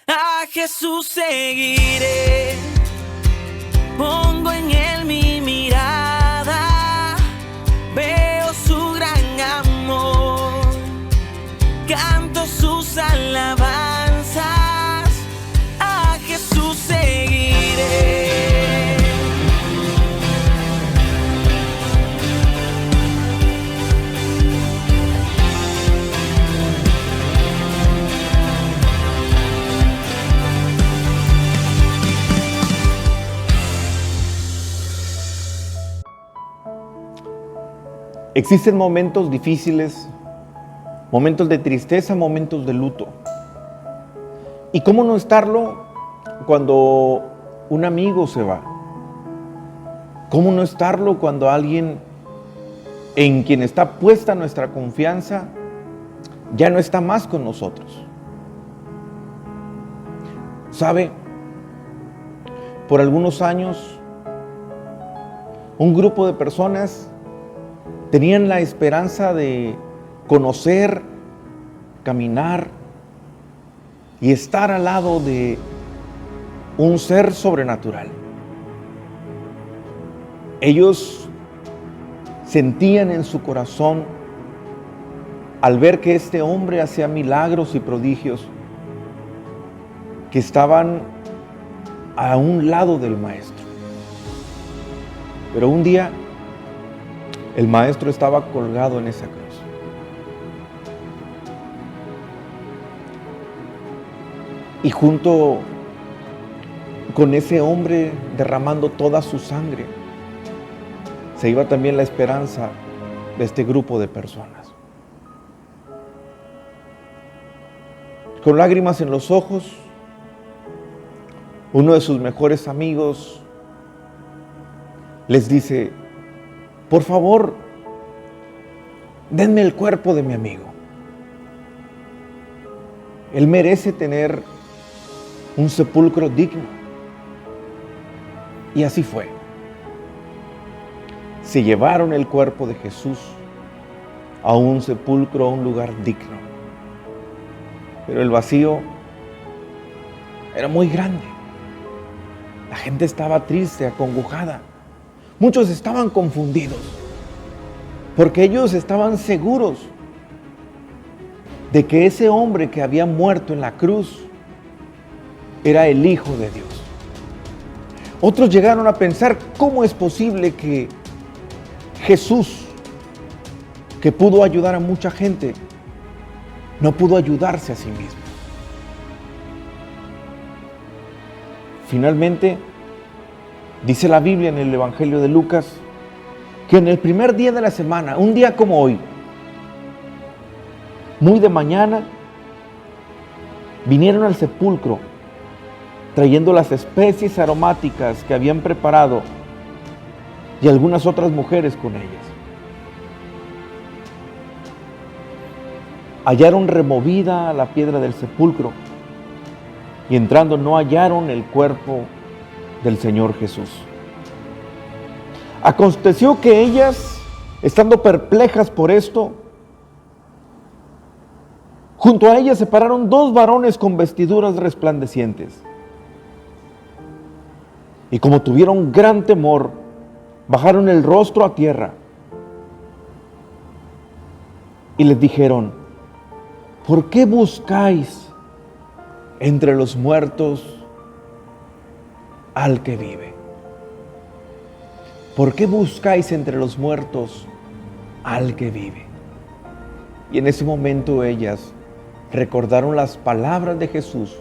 A Jesús seguiré, pongo en él mi mirada, veo su gran amor, canto sus alabanzas, a Jesús seguiré. Existen momentos difíciles, momentos de tristeza, momentos de luto. ¿Y cómo no estarlo cuando un amigo se va? ¿Cómo no estarlo cuando alguien en quien está puesta nuestra confianza ya no está más con nosotros? ¿Sabe? Por algunos años, un grupo de personas tenían la esperanza de conocer, caminar y estar al lado de un ser sobrenatural. Ellos sentían en su corazón, al ver que este hombre hacía milagros y prodigios, que estaban a un lado del maestro. Pero un día, el maestro estaba colgado en esa cruz. Y junto con ese hombre derramando toda su sangre, se iba también la esperanza de este grupo de personas. Con lágrimas en los ojos, uno de sus mejores amigos les dice: por favor, denme el cuerpo de mi amigo. Él merece tener un sepulcro digno. Y así fue. Se llevaron el cuerpo de Jesús a un sepulcro, a un lugar digno. Pero el vacío era muy grande. La gente estaba triste, acongojada. Muchos estaban confundidos, porque ellos estaban seguros de que ese hombre que había muerto en la cruz era el Hijo de Dios. Otros llegaron a pensar: ¿cómo es posible que Jesús, que pudo ayudar a mucha gente, no pudo ayudarse a sí mismo? Finalmente, dice la Biblia en el Evangelio de Lucas que en el primer día de la semana, un día como hoy, muy de mañana, vinieron al sepulcro trayendo las especies aromáticas que habían preparado y algunas otras mujeres con ellas. Hallaron removida la piedra del sepulcro y entrando no hallaron el cuerpo del Señor Jesús. Aconteció que ellas, estando perplejas por esto, junto a ellas se pararon dos varones con vestiduras resplandecientes. Y como tuvieron gran temor, bajaron el rostro a tierra y les dijeron: ¿por qué buscáis entre los muertos al que vive? ¿Por qué buscáis entre los muertos al que vive? Y en ese momento ellas recordaron las palabras de Jesús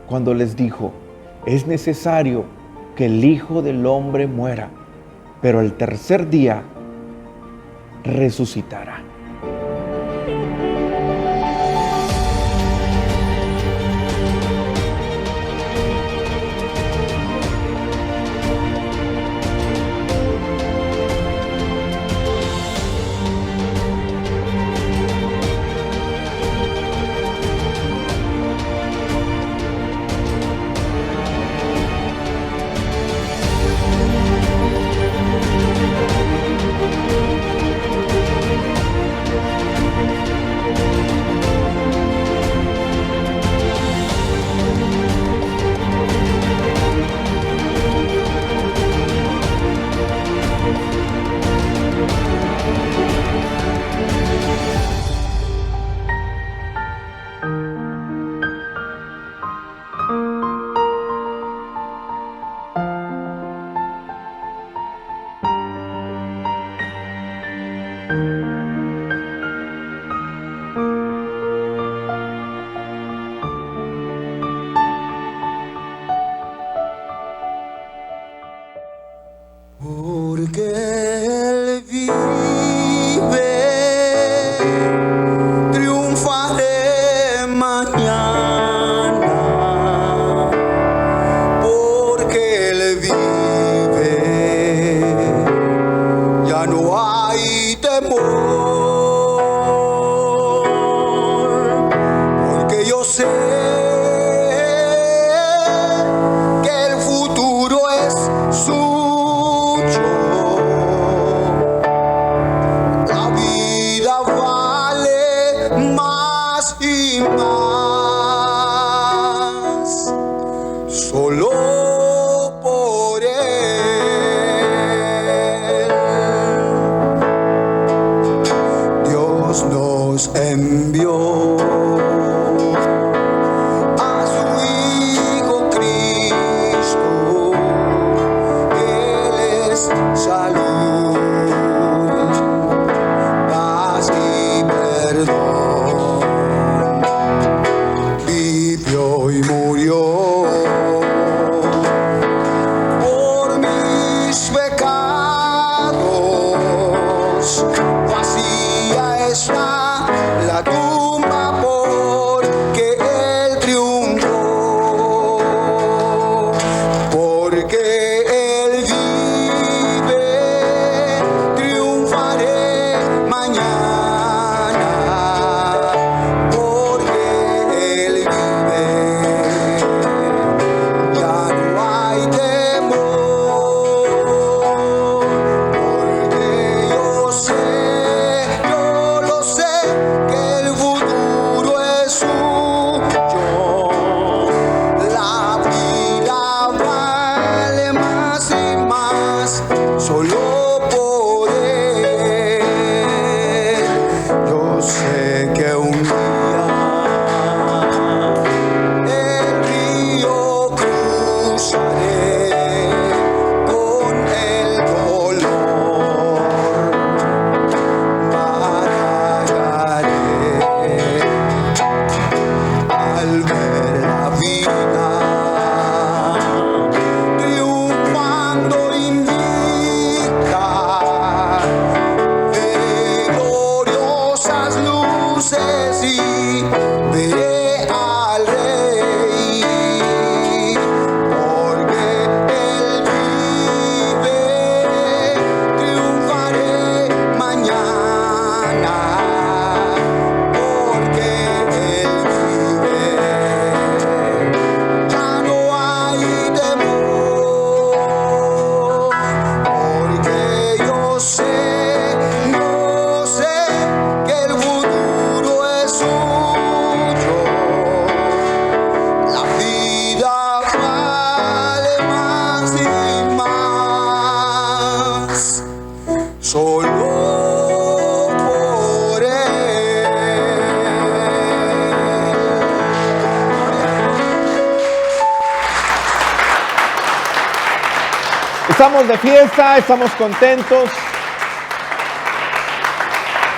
cuando les dijo: es necesario que el Hijo del Hombre muera, pero el tercer día resucitará. Estamos de fiesta, estamos contentos.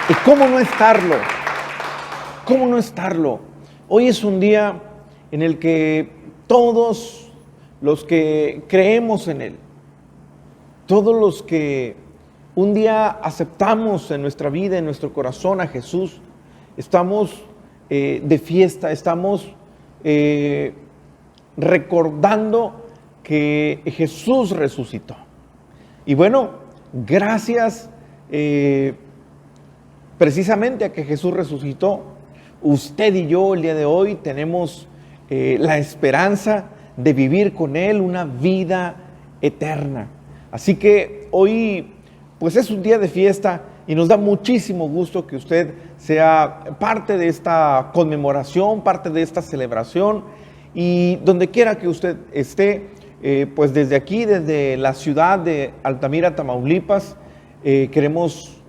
¿Y cómo no estarlo? ¿Cómo no estarlo? Hoy es un día en el que todos los que creemos en Él, todos los que un día aceptamos en nuestra vida, en nuestro corazón a Jesús, estamos de fiesta, estamos recordando que Jesús resucitó. Y bueno, gracias precisamente a que Jesús resucitó, usted y yo el día de hoy tenemos la esperanza de vivir con Él una vida eterna. Así que hoy pues es un día de fiesta y nos da muchísimo gusto que usted sea parte de esta conmemoración, parte de esta celebración, y donde quiera que usted esté, pues desde aquí, desde la ciudad de Altamira, Tamaulipas, queremos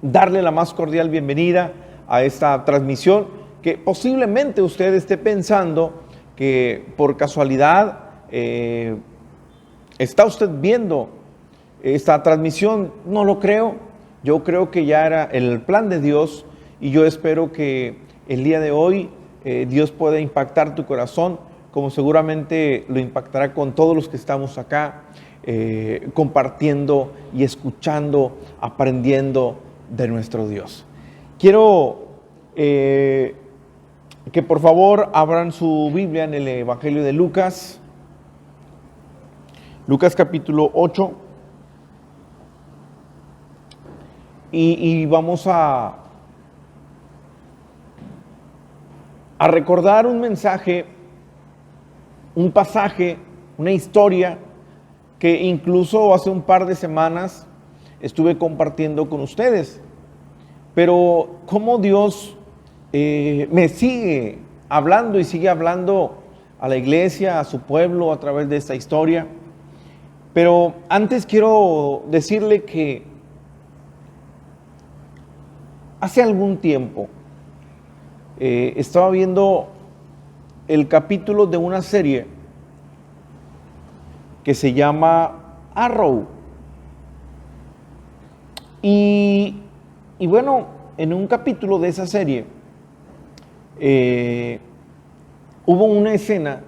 darle la más cordial bienvenida a esta transmisión, que posiblemente usted esté pensando que por casualidad está usted viendo esta transmisión. No lo creo. Yo creo que ya era el plan de Dios, y yo espero que el día de hoy Dios pueda impactar tu corazón, como seguramente lo impactará con todos los que estamos acá, compartiendo y escuchando, aprendiendo de nuestro Dios. Quiero que por favor abran su Biblia en el Evangelio de Lucas, Lucas capítulo 8, y vamos a recordar un mensaje, un pasaje, una historia que incluso hace un par de semanas estuve compartiendo con ustedes. Pero cómo Dios me sigue hablando y sigue hablando a la iglesia, a su pueblo a través de esta historia. Pero antes quiero decirle que hace algún tiempo estaba viendo el capítulo de una serie que se llama Arrow. Y bueno, en un capítulo de esa serie hubo una escena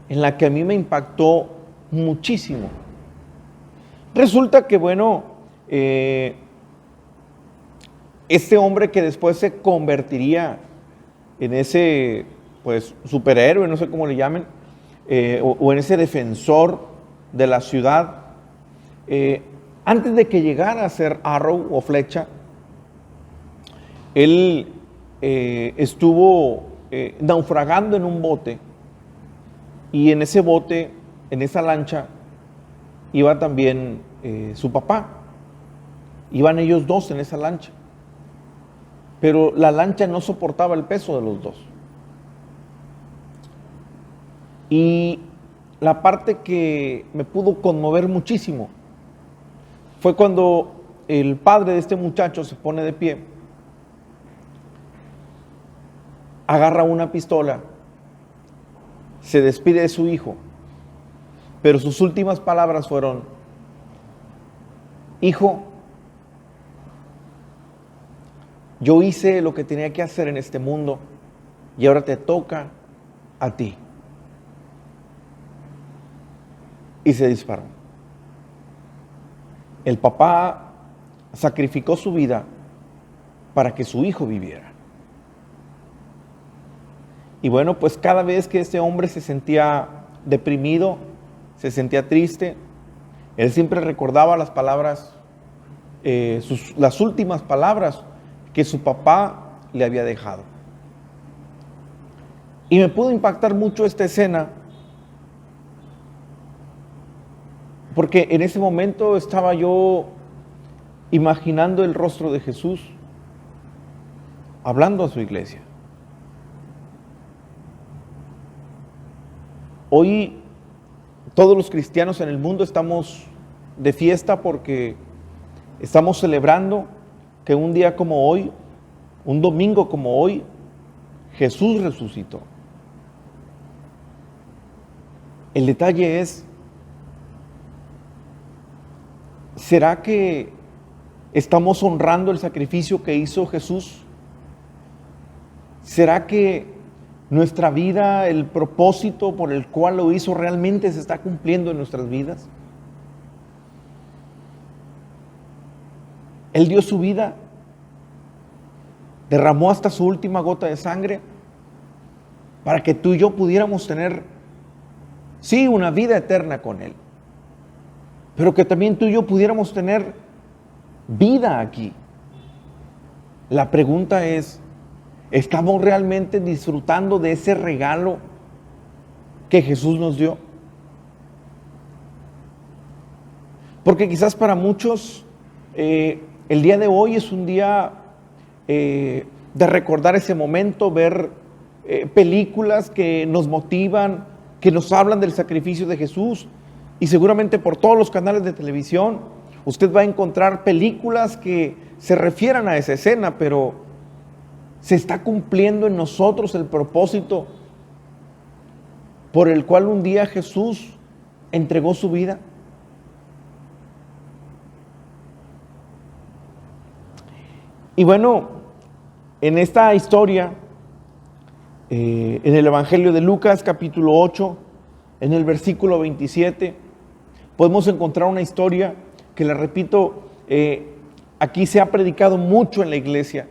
en la que a mí me impactó muchísimo. Resulta que, bueno, este hombre que después se convertiría en ese, pues, superhéroe, no sé cómo le llamen, o en ese defensor de la ciudad, antes de que llegara a ser Arrow o Flecha, él estuvo naufragando en un bote, y en ese bote, en esa lancha, iba también su papá. Iban ellos dos en esa lancha, pero la lancha no soportaba el peso de los dos. Y la parte que me pudo conmover muchísimo fue cuando el padre de este muchacho se pone de pie, agarra una pistola, se despide de su hijo, pero sus últimas palabras fueron: hijo, yo hice lo que tenía que hacer en este mundo y ahora te toca a ti. Y se disparó. El papá sacrificó su vida para que su hijo viviera. Y bueno, pues cada vez que este hombre se sentía deprimido, se sentía triste, él siempre recordaba las palabras, las últimas palabras que su papá le había dejado. Y me pudo impactar mucho esta escena, porque en ese momento estaba yo imaginando el rostro de Jesús hablando a su iglesia. Hoy todos los cristianos en el mundo estamos de fiesta porque estamos celebrando que un día como hoy, un domingo como hoy, Jesús resucitó. El detalle es ¿será que estamos honrando el sacrificio que hizo Jesús? ¿Será que nuestra vida, el propósito por el cual lo hizo, realmente se está cumpliendo en nuestras vidas? Él dio su vida, derramó hasta su última gota de sangre para que tú y yo pudiéramos tener, sí, una vida eterna con Él, pero que también tú y yo pudiéramos tener vida aquí. La pregunta es, ¿estamos realmente disfrutando de ese regalo que Jesús nos dio? Porque quizás para muchos el día de hoy es un día de recordar ese momento, ver películas que nos motivan, que nos hablan del sacrificio de Jesús, y seguramente por todos los canales de televisión usted va a encontrar películas que se refieran a esa escena, pero ¿se está cumpliendo en nosotros el propósito por el cual un día Jesús entregó su vida? Y bueno, en esta historia, en el Evangelio de Lucas, capítulo 8, en el versículo 27, podemos encontrar una historia que, le repito, aquí se ha predicado mucho en la iglesia,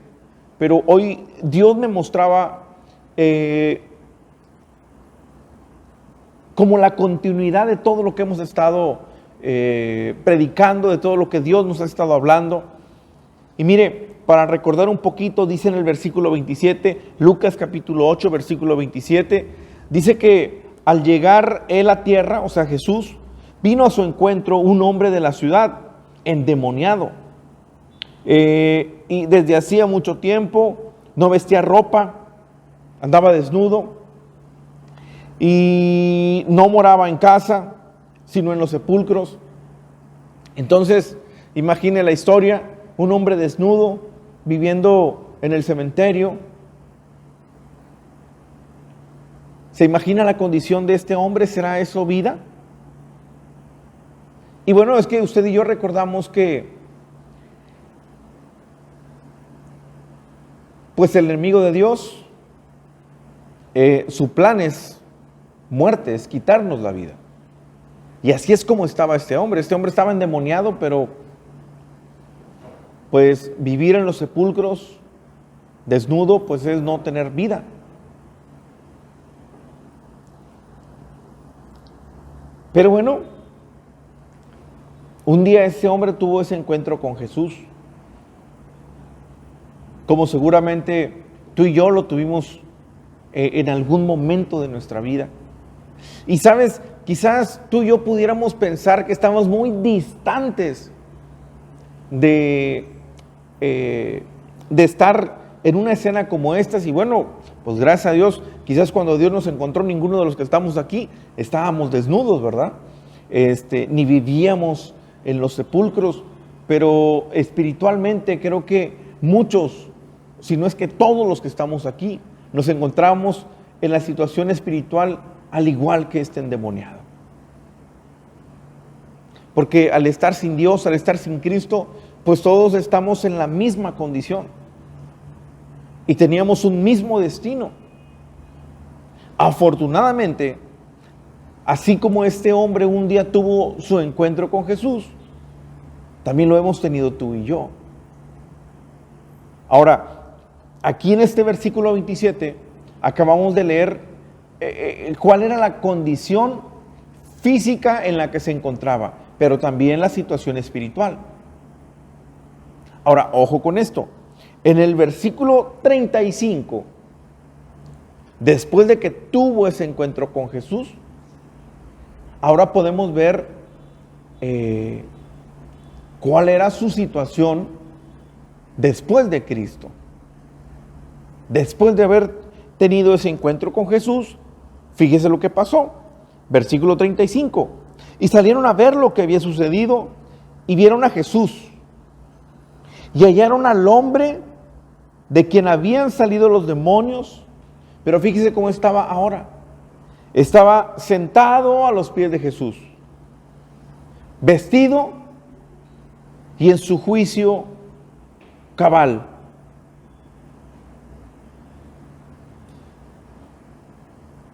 pero hoy Dios me mostraba como la continuidad de todo lo que hemos estado predicando, de todo lo que Dios nos ha estado hablando. Y mire, para recordar un poquito, dice en el versículo 27, Lucas capítulo 8, versículo 27, dice que al llegar él a tierra, o sea Jesús, vino a su encuentro un hombre de la ciudad, endemoniado. Y desde hacía mucho tiempo no vestía ropa, andaba desnudo y no moraba en casa, sino en los sepulcros. Entonces, imagine la historia, un hombre desnudo viviendo en el cementerio. ¿Se imagina la condición de este hombre? ¿Será eso vida? Y bueno, es que usted y yo recordamos que pues el enemigo de Dios, su plan es muerte, es quitarnos la vida. Y así es como estaba este hombre. Este hombre estaba endemoniado, pero pues vivir en los sepulcros desnudo, pues es no tener vida. Pero bueno, un día ese hombre tuvo ese encuentro con Jesús, como seguramente tú y yo lo tuvimos en algún momento de nuestra vida. Y sabes, quizás tú y yo pudiéramos pensar que estamos muy distantes de estar en una escena como esta. Y bueno, pues gracias a Dios, quizás cuando Dios nos encontró, ninguno de los que estamos aquí estábamos desnudos, ¿verdad? Ni vivíamos en los sepulcros, pero espiritualmente creo que muchos, si no es que todos los que estamos aquí, nos encontramos en la situación espiritual al igual que este endemoniado. Porque al estar sin Dios, al estar sin Cristo, pues todos estamos en la misma condición y teníamos un mismo destino. Afortunadamente, así como este hombre un día tuvo su encuentro con Jesús, también lo hemos tenido tú y yo. Ahora, aquí en este versículo 27, acabamos de leer cuál era la condición física en la que se encontraba, pero también la situación espiritual. Ahora, ojo con esto. En el versículo 35, después de que tuvo ese encuentro con Jesús, ahora podemos ver cuál era su situación después de Cristo. Después de haber tenido ese encuentro con Jesús, fíjese lo que pasó. Versículo 35. Y salieron a ver lo que había sucedido y vieron a Jesús. Y hallaron al hombre de quien habían salido los demonios. Pero fíjese cómo estaba ahora. Estaba sentado a los pies de Jesús, vestido y en su juicio cabal.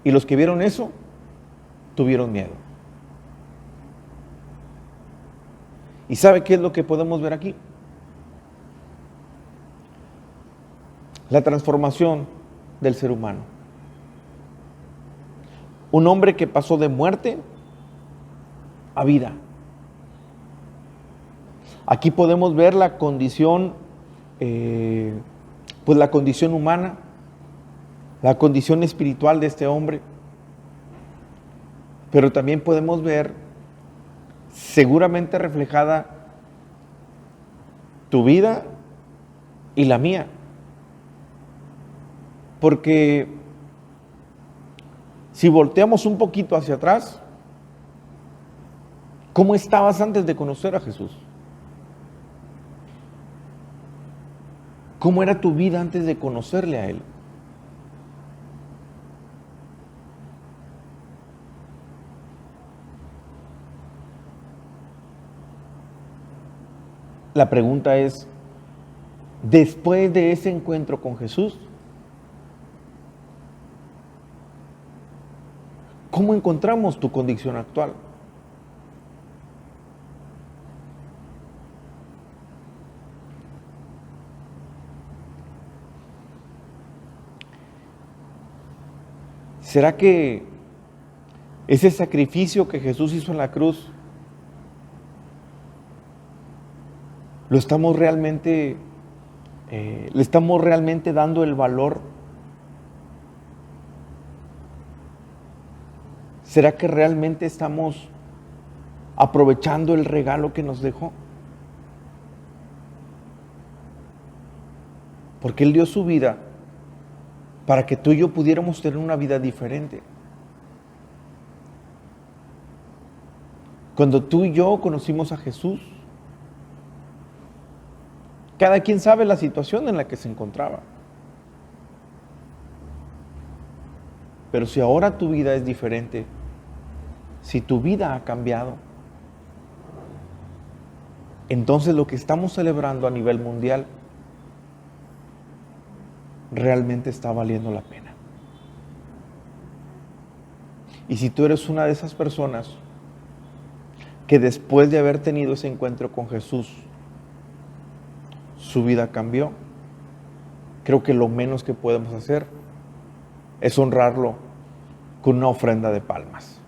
Y los que vieron eso, tuvieron miedo. ¿Y sabe qué es lo que podemos ver aquí? La transformación del ser humano. Un hombre que pasó de muerte a vida. Aquí podemos ver la condición, pues la condición humana, la condición espiritual de este hombre. Pero también podemos ver, seguramente reflejada, tu vida y la mía. Porque si volteamos un poquito hacia atrás, ¿cómo estabas antes de conocer a Jesús? ¿Cómo era tu vida antes de conocerle a Él? La pregunta es, después de ese encuentro con Jesús, ¿cómo encontramos tu condición actual? ¿Será que ese sacrificio que Jesús hizo en la cruz le estamos realmente dando el valor? ¿Será que realmente estamos aprovechando el regalo que nos dejó? Porque Él dio su vida para que tú y yo pudiéramos tener una vida diferente. Cuando tú y yo conocimos a Jesús, cada quien sabe la situación en la que se encontraba. Pero si ahora tu vida es diferente, si tu vida ha cambiado, entonces lo que estamos celebrando a nivel mundial realmente está valiendo la pena. Y si tú eres una de esas personas que después de haber tenido ese encuentro con Jesús, su vida cambió, creo que lo menos que podemos hacer es honrarlo con una ofrenda de palmas.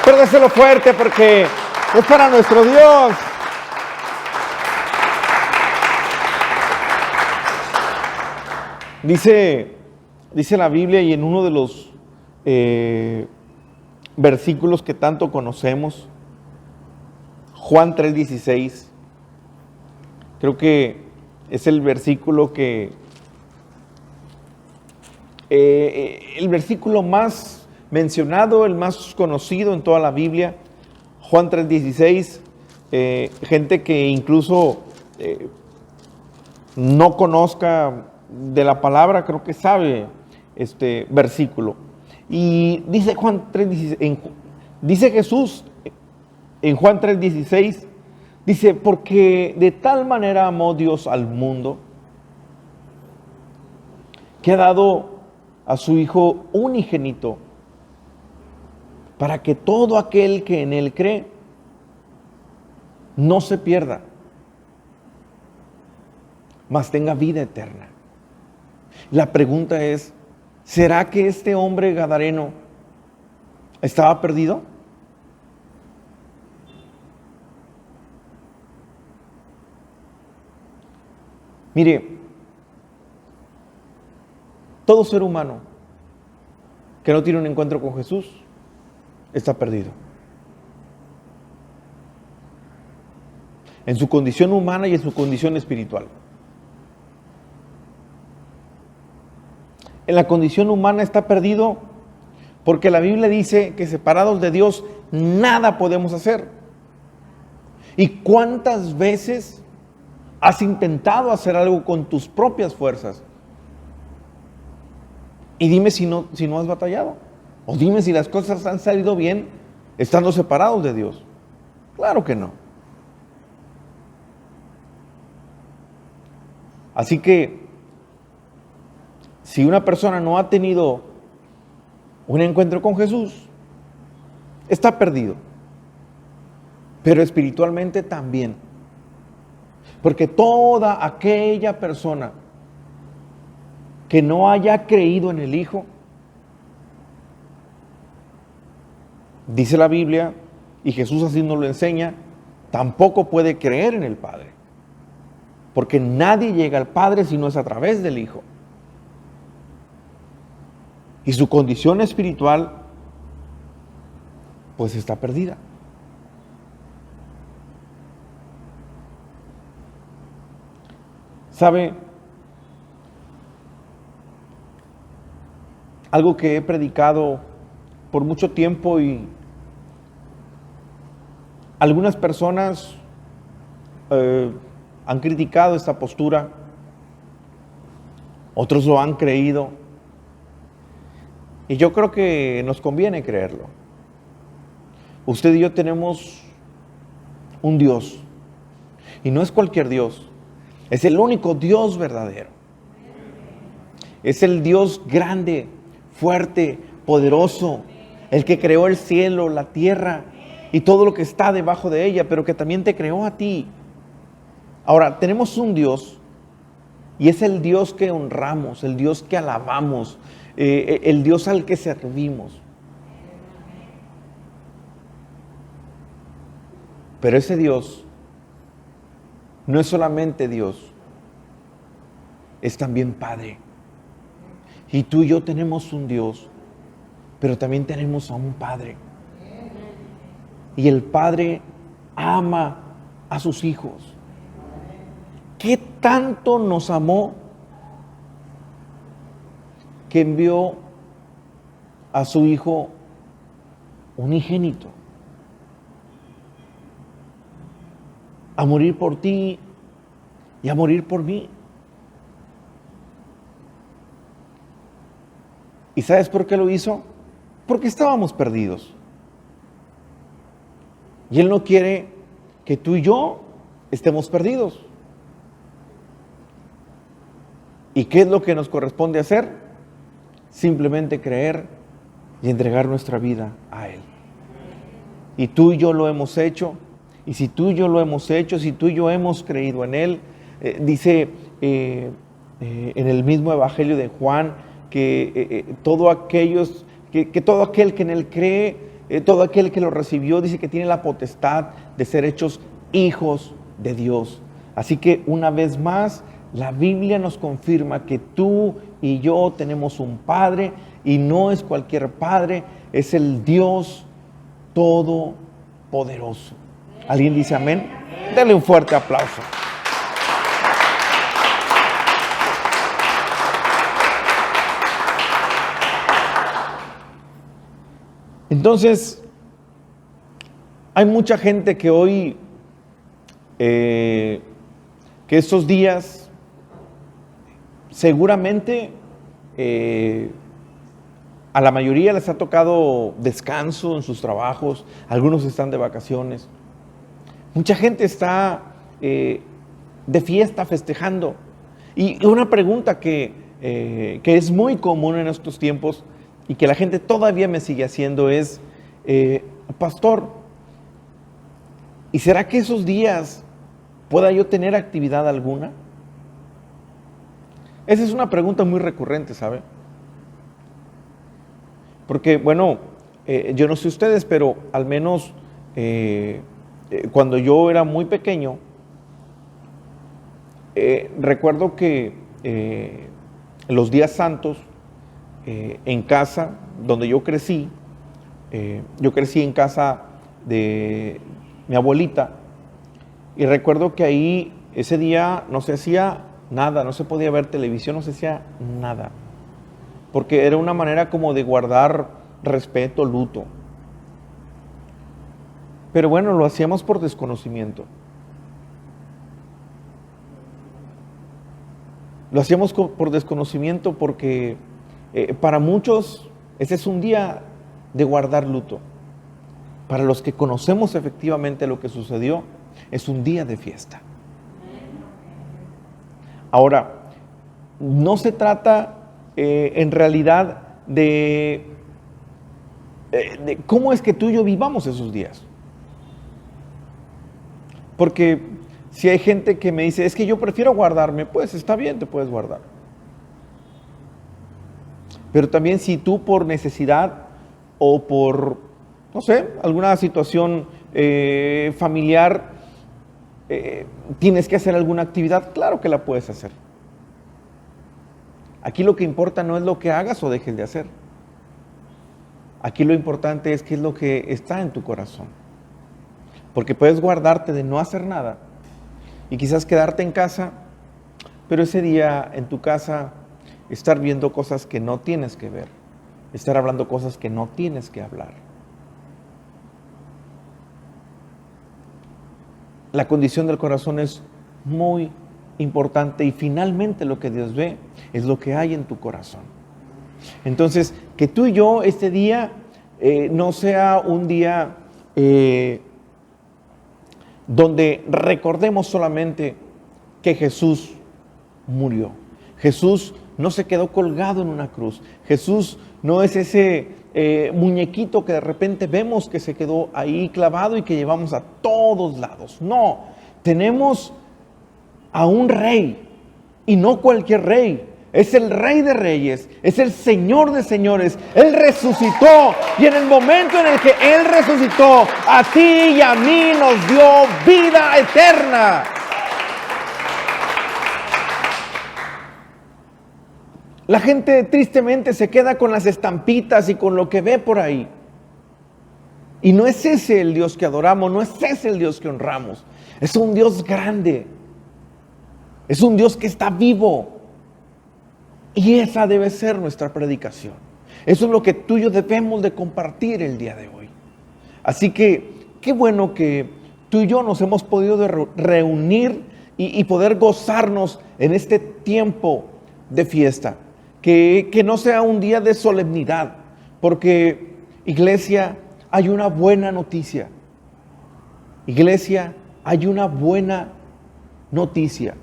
Pero déselo fuerte porque es para nuestro Dios. Dice la Biblia, y en uno de los versículos que tanto conocemos, Juan 3:16, creo que es el versículo el versículo más mencionado, el más conocido en toda la Biblia. Juan 3:16, gente que incluso no conozca de la palabra, creo que sabe este versículo. Y dice Juan 3:16, dice Jesús en Juan 3:16, dice, porque de tal manera amó Dios al mundo, que ha dado a su Hijo unigénito, para que todo aquel que en Él cree no se pierda, mas tenga vida eterna. La pregunta es, ¿será que este hombre gadareno estaba perdido? Mire, todo ser humano que no tiene un encuentro con Jesús está perdido. En su condición humana y en su condición espiritual. En la condición humana está perdido porque la Biblia dice que separados de Dios nada podemos hacer. ¿Y cuántas veces has intentado hacer algo con tus propias fuerzas? Y dime si no has batallado. O dime si las cosas han salido bien estando separados de Dios. Claro que no. Así que, si una persona no ha tenido un encuentro con Jesús, está perdido. Pero espiritualmente también. Porque toda aquella persona que no haya creído en el Hijo, dice la Biblia, y Jesús así nos lo enseña, tampoco puede creer en el Padre. Porque nadie llega al Padre si no es a través del Hijo. Y su condición espiritual, pues está perdida. ¿Sabe? Algo que he predicado por mucho tiempo y algunas personas han criticado esta postura, otros lo han creído, y yo creo que nos conviene creerlo. Usted y yo tenemos un Dios, y no es cualquier Dios, es el único Dios verdadero. Es el Dios grande, fuerte, poderoso, el que creó el cielo, la tierra y todo lo que está debajo de ella, pero que también te creó a ti. Ahora, tenemos un Dios, y es el Dios que honramos, el Dios que alabamos, el Dios al que servimos. Pero ese Dios no es solamente Dios, es también Padre. Y tú y yo tenemos un Dios, pero también tenemos a un Padre. Y el Padre ama a sus hijos. ¿Qué tanto nos amó que envió a su Hijo unigénito a morir por ti y a morir por mí? ¿Y sabes por qué lo hizo? Porque estábamos perdidos. Y Él no quiere que tú y yo estemos perdidos. ¿Y qué es lo que nos corresponde hacer? Simplemente creer y entregar nuestra vida a Él. Y tú y yo lo hemos hecho. Y si tú y yo lo hemos hecho, si tú y yo hemos creído en Él, dice en el mismo Evangelio de Juan, que todo aquel que en Él cree, todo aquel que lo recibió, dice que tiene la potestad de ser hechos hijos de Dios. Así que una vez más, la Biblia nos confirma que tú y yo tenemos un Padre, y no es cualquier Padre, es el Dios Todopoderoso. ¿Alguien dice amén? Denle un fuerte aplauso. Entonces, hay mucha gente que hoy, que estos días, seguramente a la mayoría les ha tocado descanso en sus trabajos, algunos están de vacaciones. Mucha gente está de fiesta, festejando. Y una pregunta que es muy común en estos tiempos y que la gente todavía me sigue haciendo es, pastor, ¿y será que esos días pueda yo tener actividad alguna? Esa es una pregunta muy recurrente, ¿sabe? Porque, bueno, yo no sé ustedes, pero al menos cuando yo era muy pequeño, recuerdo que los días santos, en casa donde yo crecí en casa de mi abuelita, y recuerdo que ahí ese día no se hacía nada, no se podía ver televisión, no se hacía nada, porque era una manera como de guardar respeto, luto. Pero bueno, lo hacíamos por desconocimiento. Lo hacíamos por desconocimiento porque para muchos ese es un día de guardar luto. para los que conocemos efectivamente lo que sucedió, es un día de fiesta. Ahora, no se trata en realidad de cómo es que tú y yo vivamos esos días. Porque si hay gente que me dice, es que yo prefiero guardarme, pues está bien, te puedes guardar. Pero también si tú por necesidad o por, no sé, alguna situación familiar, tienes que hacer alguna actividad, claro que la puedes hacer. Aquí lo que importa no es lo que hagas o dejes de hacer. Aquí lo importante es qué es lo que está en tu corazón. Porque puedes guardarte de no hacer nada y quizás quedarte en casa, pero ese día en tu casa estar viendo cosas que no tienes que ver, estar hablando cosas que no tienes que hablar. La condición del corazón es muy importante y finalmente lo que Dios ve es lo que hay en tu corazón. Entonces, que tú y yo este día no sea un día donde recordemos solamente que Jesús murió. Jesús no se quedó colgado en una cruz. Jesús no es ese muñequito que de repente vemos que se quedó ahí clavado y que llevamos a todos lados. No, tenemos a un rey, y no cualquier rey. Es el Rey de Reyes, es el Señor de Señores. Él resucitó, y en el momento en el que Él resucitó, a ti y a mí nos dio vida eterna. La gente tristemente se queda con las estampitas y con lo que ve por ahí. Y no es ese el Dios que adoramos, no es ese el Dios que honramos. Es un Dios grande. Es un Dios que está vivo. Y esa debe ser nuestra predicación. Eso es lo que tú y yo debemos de compartir el día de hoy. Así que qué bueno que tú y yo nos hemos podido reunir y poder gozarnos en este tiempo de fiesta. Que no sea un día de solemnidad, porque iglesia, hay una buena noticia. Iglesia, hay una buena noticia.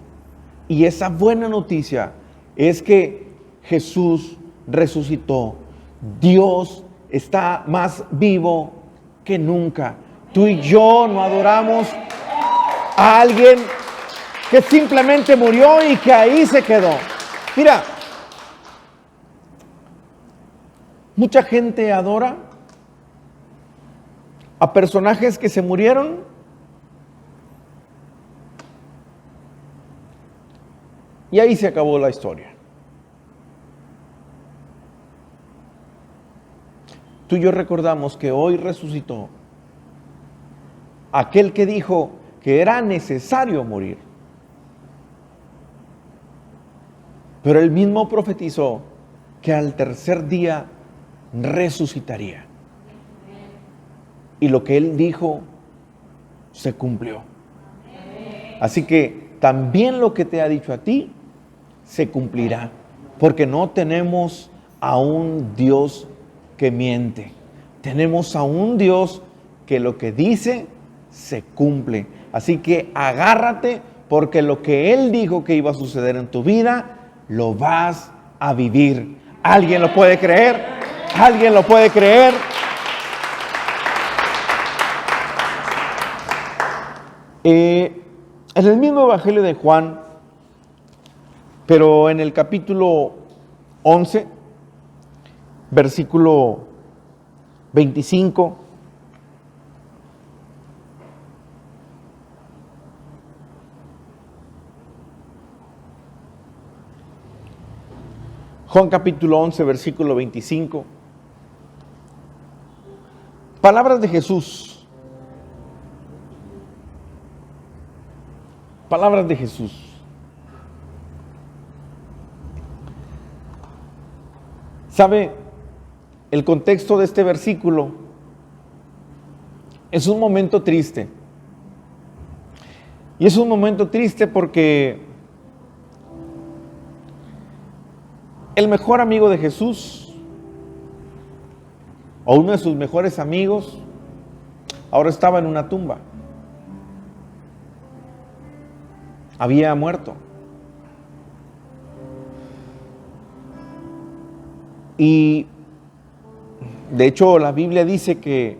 Y esa buena noticia es que Jesús resucitó. Dios está más vivo que nunca. Tú y yo no adoramos a alguien que simplemente murió y que ahí se quedó. Mira, mucha gente adora a personajes que se murieron y ahí se acabó la historia. Tú y yo recordamos que hoy resucitó aquel que dijo que era necesario morir. Pero él mismo profetizó que al tercer día resucitaría. Y lo que él dijo se cumplió. Así que también lo que te ha dicho a ti se cumplirá, porque no tenemos a un Dios que miente. Tenemos a un Dios que lo que dice se cumple. Así que agárrate, porque lo que Él dijo que iba a suceder en tu vida, lo vas a vivir. ¿Alguien lo puede creer? ¿Alguien lo puede creer? En el mismo Evangelio de Juan, pero en el capítulo 11, versículo 25, Juan capítulo 11, versículo 25, palabras de Jesús. Palabras de Jesús. ¿Sabe? El contexto de este versículo es un momento triste. Y es un momento triste porque el mejor amigo de Jesús, o uno de sus mejores amigos, ahora estaba en una tumba. Había muerto. Y de hecho la Biblia dice que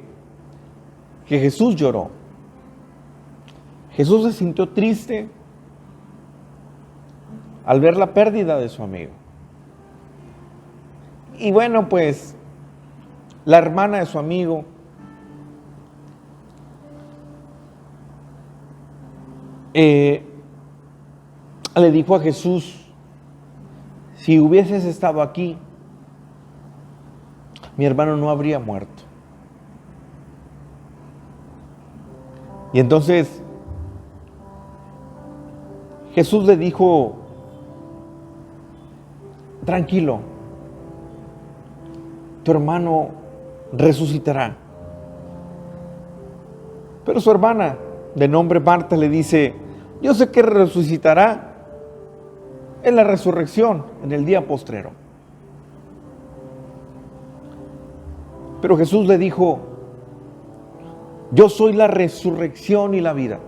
Jesús lloró. Jesús se sintió triste al ver la pérdida de su amigo. Y bueno, pues la hermana de su amigo le dijo a Jesús: si hubieses estado aquí, mi hermano no habría muerto. Y entonces Jesús le dijo: tranquilo, tu hermano resucitará. Pero su hermana, de nombre Marta, le dice: yo sé que resucitará en la resurrección, en el día postrero. Pero Jesús le dijo: yo soy la resurrección y la vida.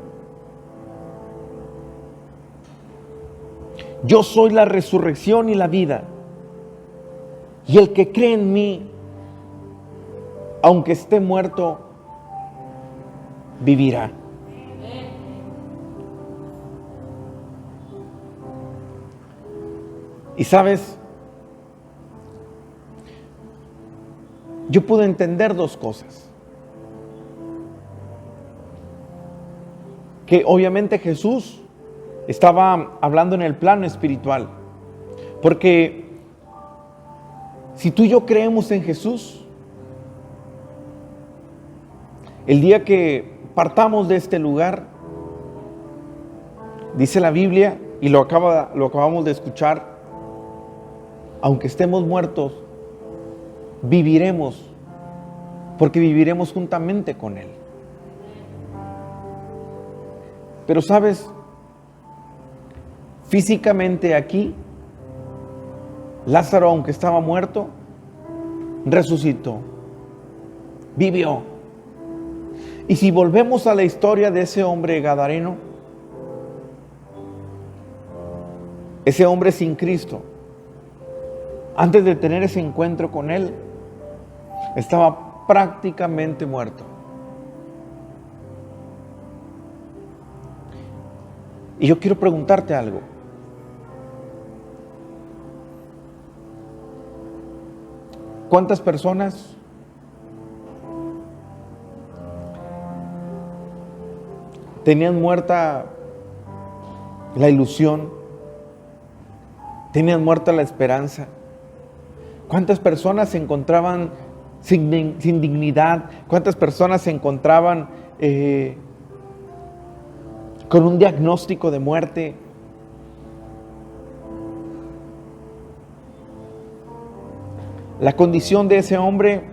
Yo soy la resurrección y la vida. Y el que cree en mí, aunque esté muerto, vivirá. Y sabes, yo pude entender dos cosas. Que obviamente Jesús estaba hablando en el plano espiritual. Porque si tú y yo creemos en Jesús, el día que partamos de este lugar, dice la Biblia, y lo acabamos de escuchar, aunque estemos muertos, viviremos, porque viviremos juntamente con Él. Pero sabes, físicamente aquí, Lázaro, aunque estaba muerto, resucitó, vivió. Y si volvemos a la historia de ese hombre gadareno, ese hombre sin Cristo, antes de tener ese encuentro con Él, estaba prácticamente muerto. Y yo quiero preguntarte algo. ¿Cuántas personas tenían muerta la ilusión? ¿Tenían muerta la esperanza? ¿Cuántas personas se encontraban sin dignidad? ¿Cuántas personas se encontraban con un diagnóstico de muerte? La condición de ese hombre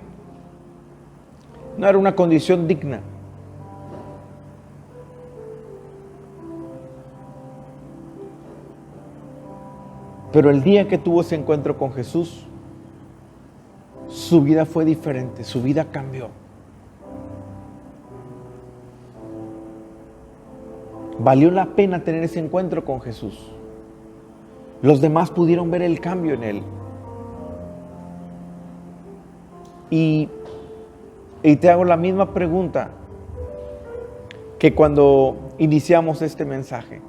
no era una condición digna. Pero el día que tuvo ese encuentro con Jesús, su vida fue diferente, su vida cambió. Valió la pena tener ese encuentro con Jesús. Los demás pudieron ver el cambio en él. Y te hago la misma pregunta que cuando iniciamos este mensaje.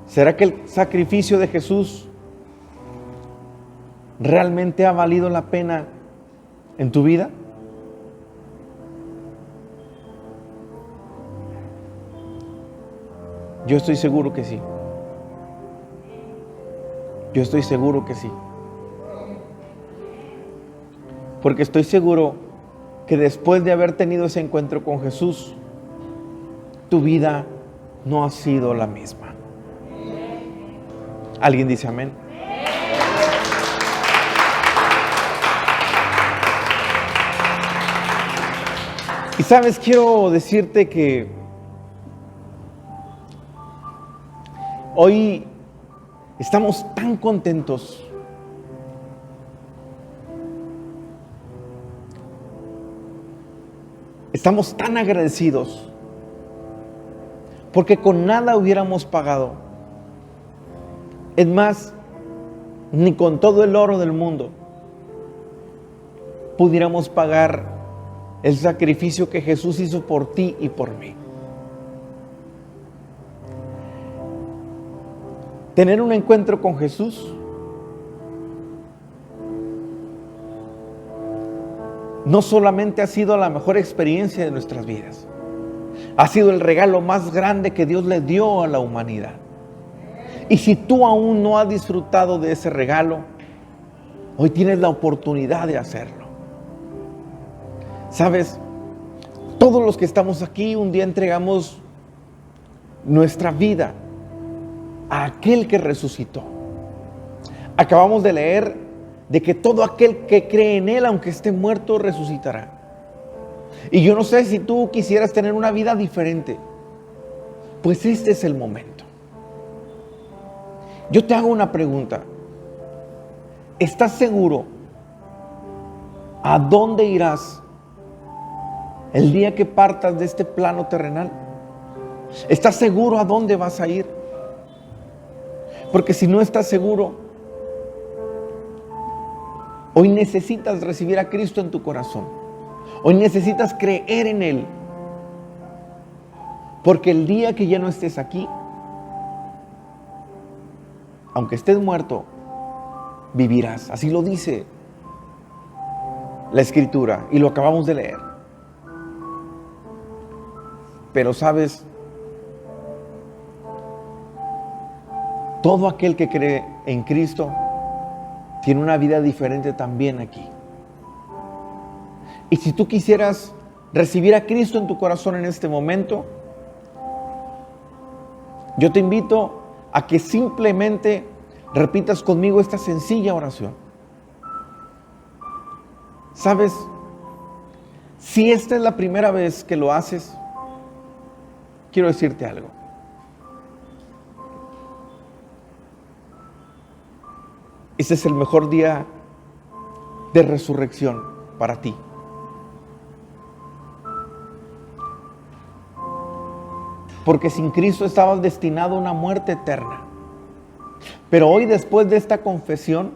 ¿Será que el sacrificio de Jesús realmente ha valido la pena en tu vida? Yo estoy seguro que sí. Yo estoy seguro que sí. Porque estoy seguro que después de haber tenido ese encuentro con Jesús, tu vida no ha sido la misma. ¿Alguien dice amén? Y sabes, quiero decirte que hoy estamos tan contentos Estamos tan agradecidos porque con nada hubiéramos pagado. Es más, ni con todo el oro del mundo pudiéramos pagar el sacrificio que Jesús hizo por ti y por mí. Tener un encuentro con Jesús no solamente ha sido la mejor experiencia de nuestras vidas, ha sido el regalo más grande que Dios le dio a la humanidad. Y si tú aún no has disfrutado de ese regalo, hoy tienes la oportunidad de hacerlo. ¿Sabes? Todos los que estamos aquí un día entregamos nuestra vida a aquel que resucitó. Acabamos de leer de que todo aquel que cree en Él, aunque esté muerto, resucitará. Y yo no sé si tú quisieras tener una vida diferente. Pues este es el momento. Yo te hago una pregunta. ¿Estás seguro a dónde irás el día que partas de este plano terrenal? ¿Estás seguro a dónde vas a ir? Porque si no estás seguro, hoy necesitas recibir a Cristo en tu corazón. Hoy necesitas creer en Él. Porque el día que ya no estés aquí, aunque estés muerto, vivirás. Así lo dice la Escritura y lo acabamos de leer. Pero sabes, todo aquel que cree en Cristo tiene una vida diferente también aquí. Y si tú quisieras recibir a Cristo en tu corazón en este momento, yo te invito a que simplemente repitas conmigo esta sencilla oración. ¿Sabes? Si esta es la primera vez que lo haces, quiero decirte algo. Este es el mejor día de resurrección para ti. Porque sin Cristo estabas destinado a una muerte eterna. Pero hoy, después de esta confesión,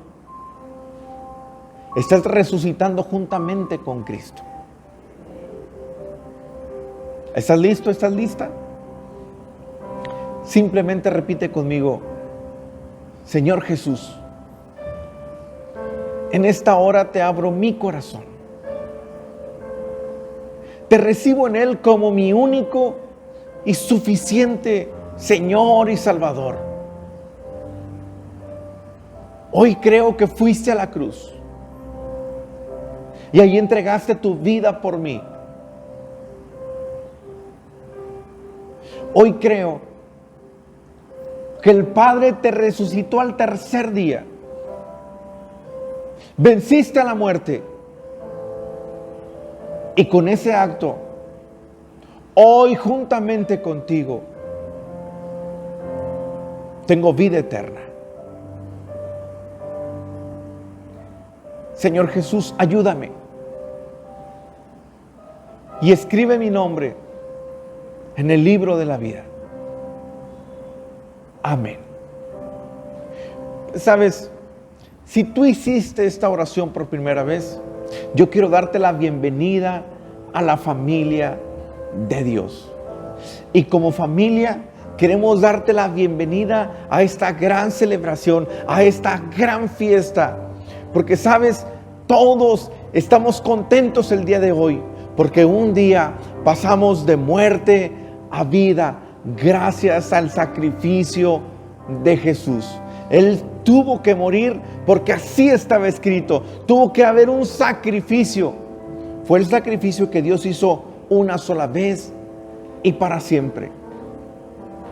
estás resucitando juntamente con Cristo. ¿Estás listo? ¿Estás lista? Simplemente repite conmigo: Señor Jesús, en esta hora te abro mi corazón. Te recibo en él como mi único y suficiente Señor y Salvador. Hoy creo que fuiste a la cruz y ahí entregaste tu vida por mí. Hoy creo que el Padre te resucitó al tercer día. Venciste a la muerte. Y con ese acto, hoy juntamente contigo, tengo vida eterna. Señor Jesús, ayúdame. Y escribe mi nombre en el libro de la vida. Amén. ¿Sabes? Si tú hiciste esta oración por primera vez, yo quiero darte la bienvenida a la familia de Dios. Y como familia queremos darte la bienvenida a esta gran celebración, a esta gran fiesta. Porque sabes, todos estamos contentos el día de hoy, porque un día pasamos de muerte a vida gracias al sacrificio de Jesús. Él tuvo que morir porque así estaba escrito. Tuvo que haber un sacrificio. Fue el sacrificio que Dios hizo una sola vez y para siempre.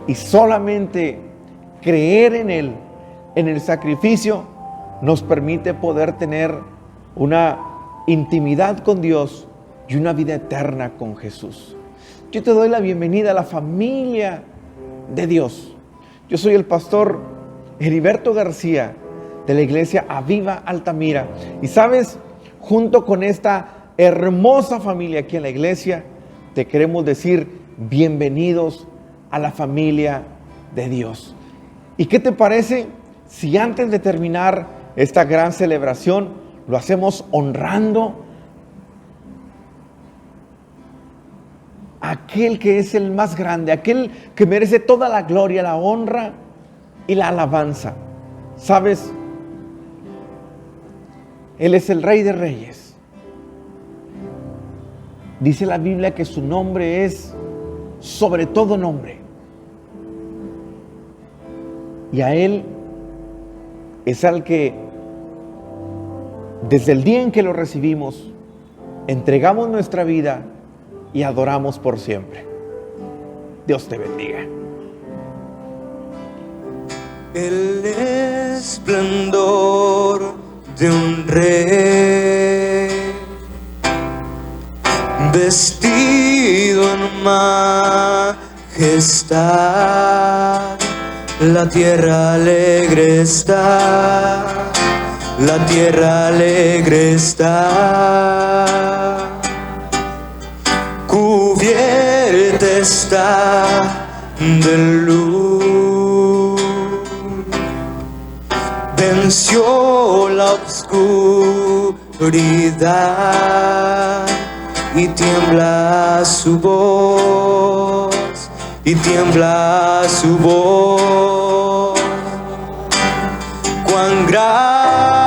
Y solamente creer en Él, en el sacrificio, nos permite poder tener una intimidad con Dios y una vida eterna con Jesús. Yo te doy la bienvenida a la familia de Dios. Yo soy el pastor Heriberto García de la iglesia Aviva Altamira. Y sabes, junto con esta hermosa familia aquí en la iglesia, te queremos decir bienvenidos a la familia de Dios. ¿Y qué te parece si antes de terminar esta gran celebración lo hacemos honrando a aquel que es el más grande, aquel que merece toda la gloria, la honra y la alabanza? ¿Sabes? Él es el Rey de Reyes. Dice la Biblia que su nombre es sobre todo nombre. Y a Él es al que desde el día en que lo recibimos, entregamos nuestra vida y adoramos por siempre. Dios te bendiga. El esplendor de un rey, vestido en majestad, la tierra alegre está, la tierra alegre está, cubierta está de luz, venció la oscuridad y tiembla su voz, y tiembla su voz. Cuán grande